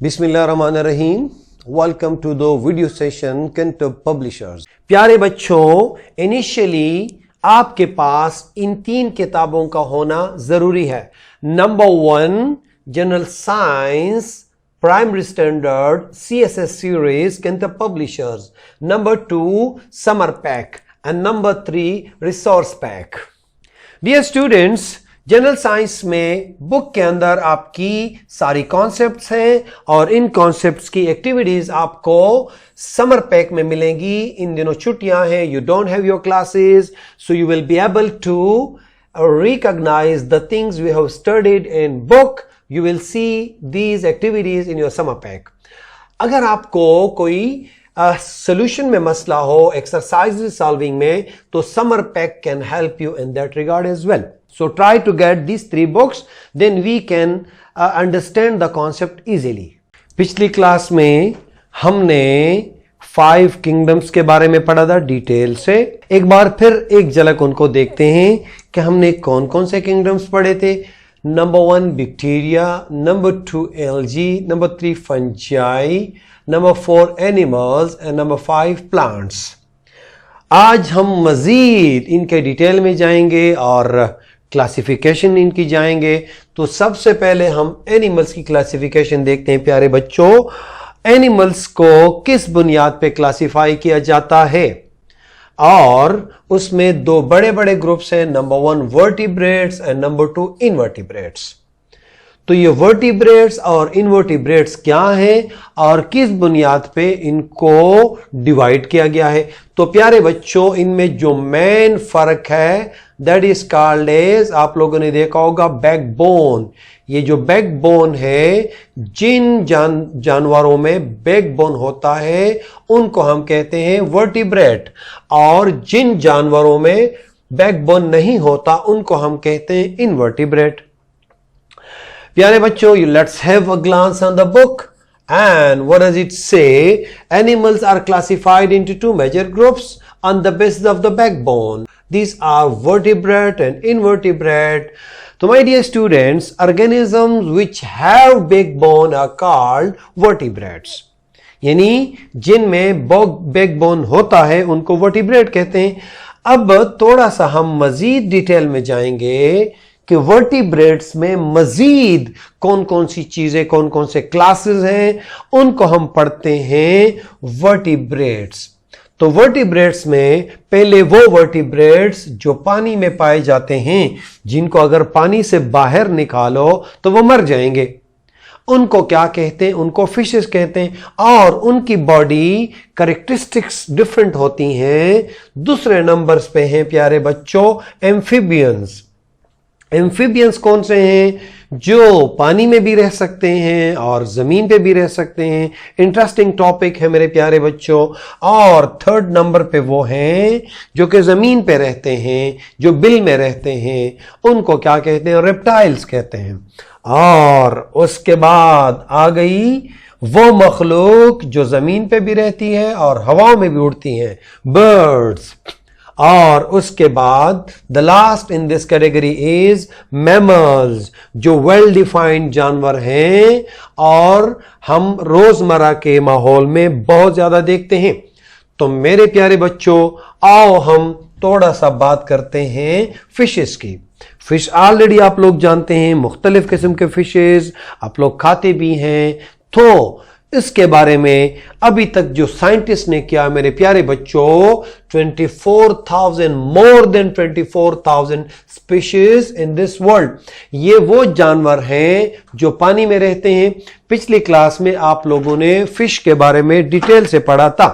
बिस्मिल्लाहिर्रहमानिर्रहीम। Welcome to the video session किंटब publishers. प्यारे बच्चों, इनिशियली आपके पास इन 3 किताबों का होना जरूरी है। Number 1 general science primary standard CSS series किंटब publishers, number 2 summer pack and number 3 resource pack. Dear students, general science में बुक के अंदर आपकी सारी कॉन्सेप्ट्स हैं और इन कॉन्सेप्ट्स की एक्टिविटीज आपको समर पैक में मिलेंगी। इन दिनों छुट्टियां हैं, you don't have your classes, so you will be able to recognize the things we have studied in book. You will see these activities in your summer pack. अगर आपको कोई solution में मसला हो exercise solving में, तो summer pack can help you in that regard as well. So try to get these 3 books, then we can understand the concept easily. पिछली class में हमने 5 किंगडम्स के बारे में पढ़ा था डिटेल से। एक बार फिर एक झलक उनको देखते हैं कि हमने कौन कौन से किंगडम्स पढ़े थे। Number 1 bacteria, number 2 algae, number 3 fungi, number 4 animals and number 5 plants. आज हम मजीद इनके डिटेल में जाएंगे और क्लासिफिकेशन इनकी जाएंगे। तो सबसे पहले हम एनिमल्स की क्लासिफिकेशन देखते हैं। प्यारे बच्चों, एनिमल्स को किस बुनियाद पे क्लासिफाई किया जाता है, और उसमें 2 बड़े बड़े ग्रुप्स हैं। Number 1 vertebrates and number 2 invertebrates. तो ये वर्टिब्रेट्स और इनवर्टिब्रेट्स क्या हैं और किस बुनियाद पे इनको डिवाइड किया गया है। तो प्यारे बच्चों, इनमें जो मेन फर्क है दैट इज कॉल्ड एज, आप लोगों ने देखा होगा, बैकबोन। ये जो बैकबोन है, जिन जानवरों में बैकबोन होता है उनको हम कहते हैं वर्टिब्रेट, और जिन जानवरों में बैकबोन नहीं होता उनको हम कहते हैं इनवर्टिब्रेट। प्यारे बच्चों, let's have a glance on the book and what does it say? Animals are classified into 2 major groups on the basis of the backbone. These are vertebrate and invertebrate. So my dear students, organisms which have backbone are called vertebrates. यानी जिनमें backbone होता है उनको vertebrate कहते हैं। अब थोड़ा सा हम मजीद डिटेल में जाएंगे कि वर्टिब्रेट्स में मजीद कौन कौन सी चीजें, कौन कौन से क्लासेस हैं, उनको हम पढ़ते हैं वर्टिब्रेट्स। तो वर्टिब्रेट्स में पहले वो वर्टिब्रेट्स जो पानी में पाए जाते हैं, जिनको अगर पानी से बाहर निकालो तो वो मर जाएंगे, उनको क्या कहते हैं? उनको फिशेस कहते हैं। और उनकी बॉडी कैरेक्टरिस्टिक्स डिफरेंट होती हैं। दूसरे नंबर्स पे हैं प्यारे बच्चों एम्फीबियंस। एम्फीबियंस कौन से हैं? जो पानी में भी रह सकते हैं और जमीन पे भी रह सकते हैं। इंटरेस्टिंग टॉपिक है मेरे प्यारे बच्चों। और 3rd नंबर पे वो हैं जो कि जमीन पे रहते हैं, जो बिल में रहते हैं, उनको क्या कहते हैं? रेप्टाइल्स कहते हैं। और उसके बाद आ गई वो मखलूक जो जमीन पे भी रहती है और हवा में भी उड़ती हैं, बर्ड्स। और उसके बाद the last in this category is mammals, जो वेल डिफाइंड जानवर हैं और हम रोजमर्रा के माहौल में बहुत ज्यादा देखते हैं। तो मेरे प्यारे बच्चों, आओ हम थोड़ा सा बात करते हैं फिशेस की। फिश ऑलरेडी आप लोग जानते हैं, मुख्तलिफ किस्म के फिशेस आप लोग खाते भी हैं। तो इसके बारे में अभी तक जो साइंटिस्ट ने किया मेरे प्यारे बच्चों, 24,000 more than 24,000 species in this world. ये वो जानवर हैं जो पानी में रहते हैं। पिछली क्लास में आप लोगों ने फिश के बारे में डिटेल से पढ़ा था।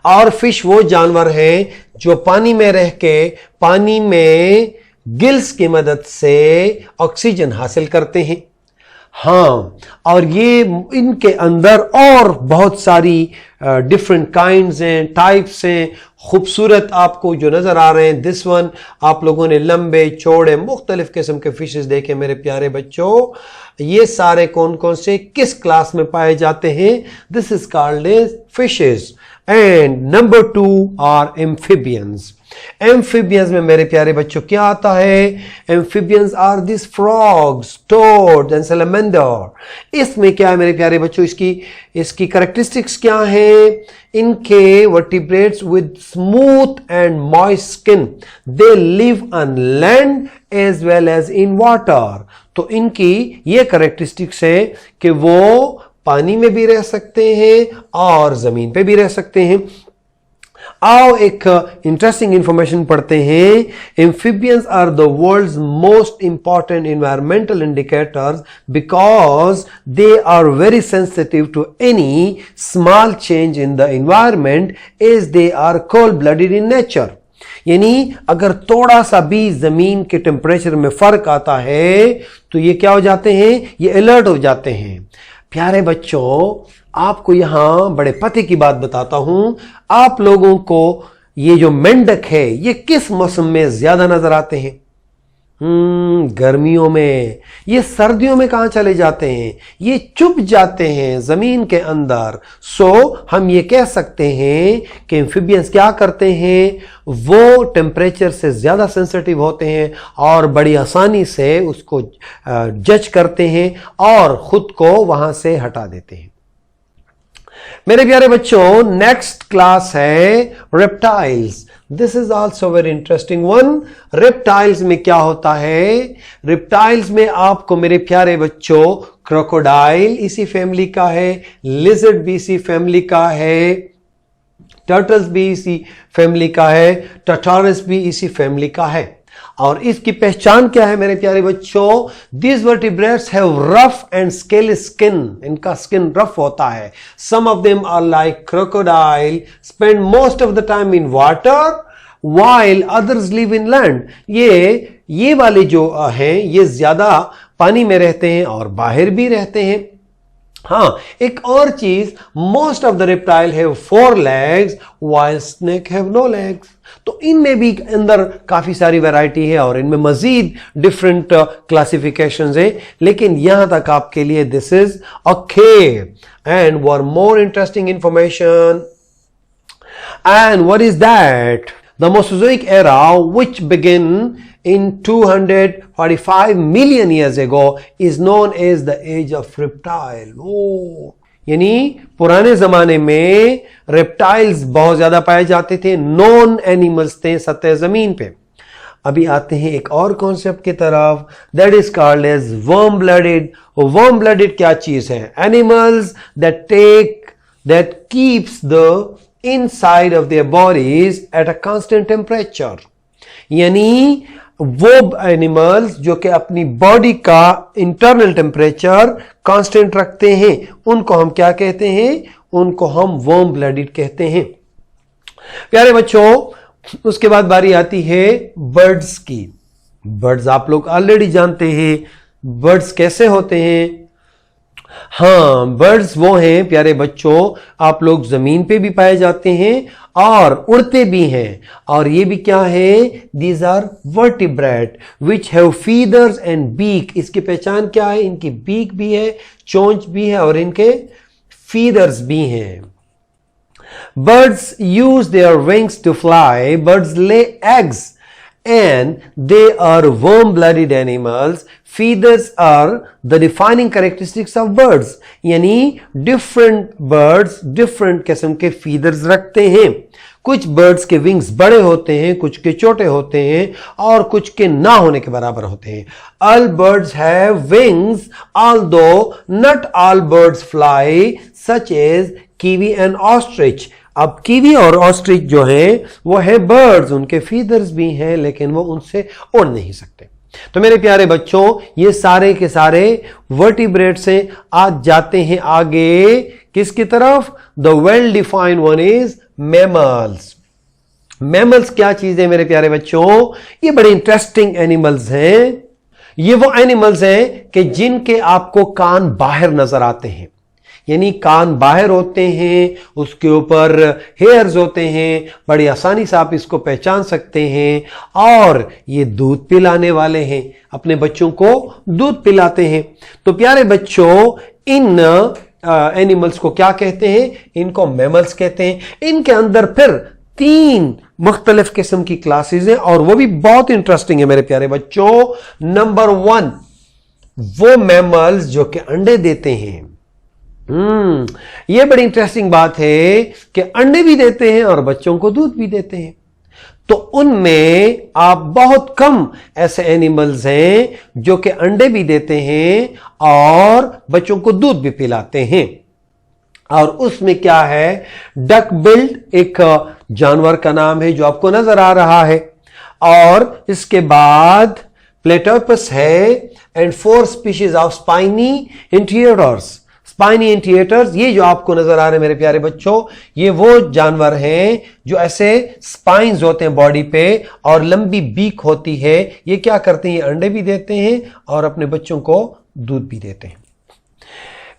और फिश वो जानवर हैं जो पानी में रह के पानी में गिल्स की मदद से ऑक्सीजन हासिल करते हैं। हाँ, और ये इनके अंदर और बहुत सारी डिफरेंट काइंड्स हैं, टाइप्स हैं। खूबसूरत आपको जो नजर आ रहे हैं, दिस वन, आप लोगों ने लंबे चौड़े मुख्तलिफ किस्म के फिशेस देखे मेरे प्यारे बच्चों। ये सारे कौन कौन से किस क्लास में पाए जाते हैं? This is called as fishes. And number 2 are amphibians. Amphibians में मेरे प्यारे बच्चों क्या आता है? Amphibians are this frogs, toad and salamander. इसमें क्या है मेरे प्यारे बच्चों, इसकी कैरेक्टरिस्टिक्स क्या है? इनके vertebrates with smooth and moist skin, they live on land as well as in water. तो इनकी ये कैरेक्टरिस्टिक्स है कि वो पानी में भी रह सकते हैं और जमीन पे भी रह सकते हैं। आओ एक इंटरेस्टिंग इंफॉर्मेशन पढ़ते हैं। Amphibians are the world's most important environmental indicators because they are very sensitive to any small change in the environment as they are cold blooded in nature. यानी अगर थोड़ा सा भी जमीन के टेम्परेचर में फर्क आता है तो ये क्या हो जाते हैं? ये अलर्ट हो जाते हैं। प्यारे बच्चों, आपको यहां बड़े पते की बात बताता हूं। आप लोगों को ये जो मेंढक है ये किस मौसम में ज्यादा नजर आते हैं? गर्मियों में। ये सर्दियों में कहां चले जाते हैं? ये चुप जाते हैं जमीन के अंदर। सो हम ये कह सकते हैं कि एम्फीबियंस क्या करते हैं? वो टेम्परेचर से ज्यादा सेंसिटिव होते हैं और बड़ी आसानी से उसको जज करते हैं और खुद को वहां से हटा देते हैं। मेरे प्यारे बच्चों, नेक्स्ट क्लास है reptiles. This is also very interesting one. Reptiles में क्या होता है? रेप्टाइल्स में आपको मेरे प्यारे बच्चों क्रोकोडाइल इसी फैमिली का है, लिजर्ड भी इसी फैमिली का है, टर्टल्स भी इसी फैमिली का है, टार्टारस भी इसी फैमिली का है। और इसकी पहचान क्या है मेरे प्यारे बच्चों? These vertebrates have rough and scaly skin. इनका स्किन रफ होता है। Some of them are like crocodile, spend most of the time in water, while others live in land. ये वाले जो हैं ये ज्यादा पानी में रहते हैं और बाहर भी रहते हैं। हाँ, एक और चीज, most of the reptile have 4 legs while snake have no legs। तो इनमें भी अंदर काफी सारी वैरायटी है और इनमें मजीद डिफरेंट क्लासिफिकेशंस है, लेकिन यहां तक आपके लिए this is okay. And were more interesting information, and what is that? The Mesozoic era, which began in 245 million years ago, is known as the age of reptile. यानी पुराने जमाने में रेप्टाइल्स बहुत ज्यादा पाए जाते थे, नॉन एनिमल्स थे सतह जमीन पे। अभी आते हैं एक और कॉन्सेप्ट की तरफ, that is called as warm blooded. Warm blooded क्या चीज है? Animals that keeps the inside of their bodies at a constant temperature। यानी वो एनिमल्स जो कि अपनी बॉडी का इंटरनल टेम्परेचर कांस्टेंट रखते हैं, उनको हम क्या कहते हैं? उनको हम वर्म ब्लडेड कहते हैं। प्यारे बच्चों, उसके बाद बारी आती है बर्ड्स की। बर्ड्स आप लोग ऑलरेडी जानते हैं बर्ड्स कैसे होते हैं। हाँ, बर्ड्स वो हैं प्यारे बच्चों, आप लोग जमीन पे भी पाए जाते हैं और उड़ते भी हैं। और ये भी क्या है? These are vertebrate which have feathers and beak. इसकी पहचान क्या है? इनकी बीक भी है, चोंच भी है और इनके फीदर्स भी हैं। Birds use their wings to fly. Birds lay eggs and they are warm-blooded animals. Feathers are the defining characteristics of birds. यानी different birds different किस्म के feathers रखते हैं। कुछ birds के wings बड़े होते हैं, कुछ के छोटे होते हैं और कुछ के ना होने के बराबर होते हैं। All birds have wings, although not all birds fly, such as kiwi and ostrich. अब कीवी और ऑस्ट्रिच जो है वो है बर्ड्स, उनके फीदर्स भी हैं लेकिन वो उनसे उड़ नहीं सकते। तो मेरे प्यारे बच्चों, ये सारे के सारे वर्टिब्रेट से आज जाते हैं आगे किसकी तरफ? The well defined one is mammals. Mammals क्या चीज है मेरे प्यारे बच्चों? ये बड़े इंटरेस्टिंग एनिमल्स हैं। ये वो एनिमल्स हैं कि जिनके आपको कान बाहर नजर आते हैं, यानी कान बाहर होते हैं, उसके ऊपर हेयर्स होते हैं, बड़ी आसानी से आप इसको पहचान सकते हैं। और ये दूध पिलाने वाले हैं, अपने बच्चों को दूध पिलाते हैं। तो प्यारे बच्चों, इन एनिमल्स को क्या कहते हैं? इनको मैमल्स कहते हैं। इनके अंदर फिर 3 मुख्तलिफ किस्म की क्लासेस हैं और वो भी बहुत इंटरेस्टिंग है मेरे प्यारे बच्चों। नंबर 1, वो मैमल्स जो कि अंडे देते हैं। ये बड़ी इंटरेस्टिंग बात है कि अंडे भी देते हैं और बच्चों को दूध भी देते हैं। तो उनमें आप बहुत कम ऐसे एनिमल्स हैं जो कि अंडे भी देते हैं और बच्चों को दूध भी पिलाते हैं। और उसमें क्या है, डक बिल्ड एक जानवर का नाम है जो आपको नजर आ रहा है, और इसके बाद प्लेटोपस है, and 4 species of spiny anteaters. Spiny anteaters, ये जो आपको नजर आ रहे हैं मेरे प्यारे बच्चों, ये वो जानवर हैं जो ऐसे स्पाइन्स होते हैं बॉडी पे और लंबी बीक होती है। ये क्या करते हैं, ये अंडे भी देते हैं और अपने बच्चों को दूध भी देते हैं।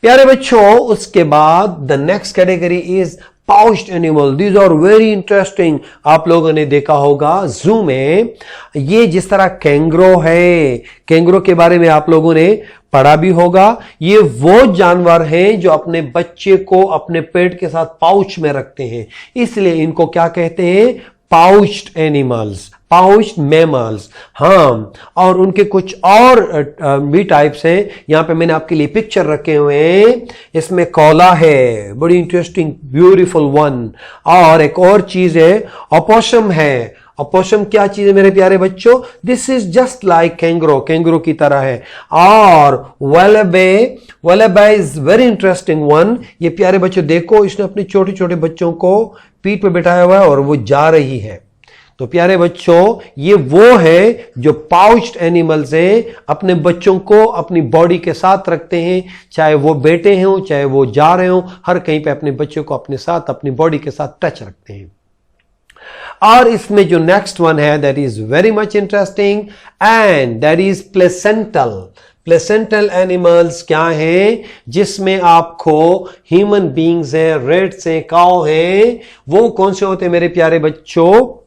प्यारे बच्चों, उसके बाद the next category is pouched animal. These are very interesting. आप लोगों ने देखा होगा जू में, ये जिस तरह कैंगरो है, कैंगरो के बारे में आप लोगों ने पढ़ा भी होगा। ये वो जानवर हैं जो अपने बच्चे को अपने पेट के साथ पाउच में रखते हैं, इसलिए इनको क्या कहते हैं, पाउच्ड एनिमल्स, पाउच्ड मैमल्स। हाँ, और उनके कुछ और भी टाइप्स हैं। यहां पे मैंने आपके लिए पिक्चर रखे हुए हैं। इसमें कौला है, बड़ी इंटरेस्टिंग ब्यूटीफुल वन। और एक और चीज है, opossum है। opossum क्या चीज है मेरे प्यारे बच्चों, this is just like kangaroo, kangaroo की तरह है। और wallaby is very interesting one. ये प्यारे बच्चों देखो, इसने अपने छोटे छोटे बच्चों को पीठ पे बिठाया हुआ है और वो जा रही है। तो प्यारे बच्चों, ये वो है जो पाउच्ड एनिमल्स हैं, अपने बच्चों को अपनी बॉडी के साथ रखते हैं, चाहे वो बेटे हों चाहे वो जा रहे हों, हर कहीं पे अपने बच्चों को अपने साथ अपनी बॉडी के साथ टच रखते हैं। और इसमें जो नेक्स्ट वन है, that is very much interesting and that is placental. Placental animals क्या हैं, जिसमें आपको ह्यूमन बींग्स हैं, रेट्स हैं, काऊ हैं। वो कौन से होते हैं मेरे प्यारे बच्चों,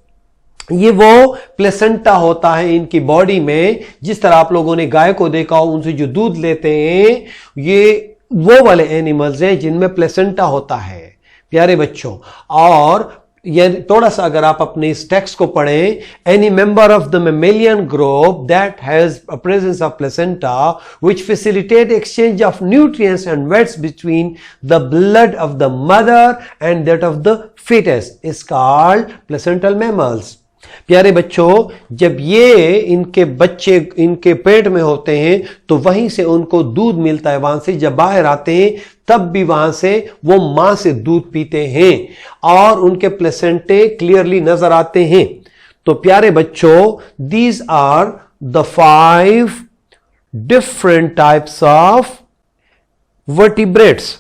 ये वो प्लेसेंटा होता है इनकी बॉडी में। जिस तरह आप लोगों ने गाय को देखा हो, उनसे जो दूध लेते हैं, ये वो वाले एनिमल्स हैं जिनमें प्लेसेंटा होता है प्यारे बच्चों। और ये थोड़ा सा अगर आप अपने इस टेक्स्ट को पढ़ें, any member of the mammalian group that has a presence of placenta which facilitate exchange of nutrients and wastes between the blood of the mother and that of the fetus is called placental mammals। प्यारे बच्चों, जब ये इनके बच्चे इनके पेट में होते हैं तो वहीं से उनको दूध मिलता है। वहां से जब बाहर आते हैं तब भी वहां से वो मां से दूध पीते हैं और उनके प्लेसेंटे क्लियरली नजर आते हैं। तो प्यारे बच्चों, these are the 5 different types of vertebrates.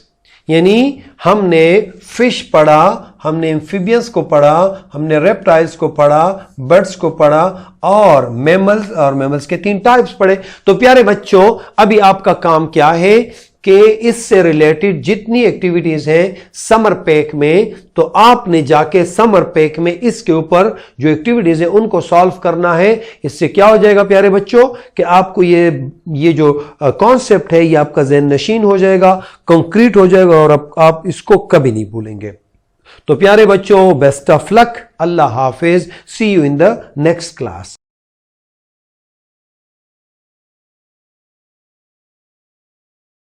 यानी हमने फिश पढ़ा, हमने एम्फीबियंस को पढ़ा, हमने रेप्टाइल्स को पढ़ा, बर्ड्स को पढ़ा और मैमल्स के 3 टाइप्स पढ़े। तो प्यारे बच्चों, अभी आपका काम क्या है कि इससे रिलेटेड जितनी एक्टिविटीज हैं समर पैक में, तो आपने जाके समर पैक में इसके ऊपर जो एक्टिविटीज है उनको सॉल्व करना है। इससे क्या हो जाएगा प्यारे बच्चों कि आपको ये जो कॉन्सेप्ट है ये आपका ज़हन नशीन हो जाएगा, कंक्रीट हो जाएगा और आप इसको कभी नहीं भूलेंगे। तो प्यारे बच्चों, बेस्ट ऑफ लक, अल्लाह हाफिज, see you in the next class.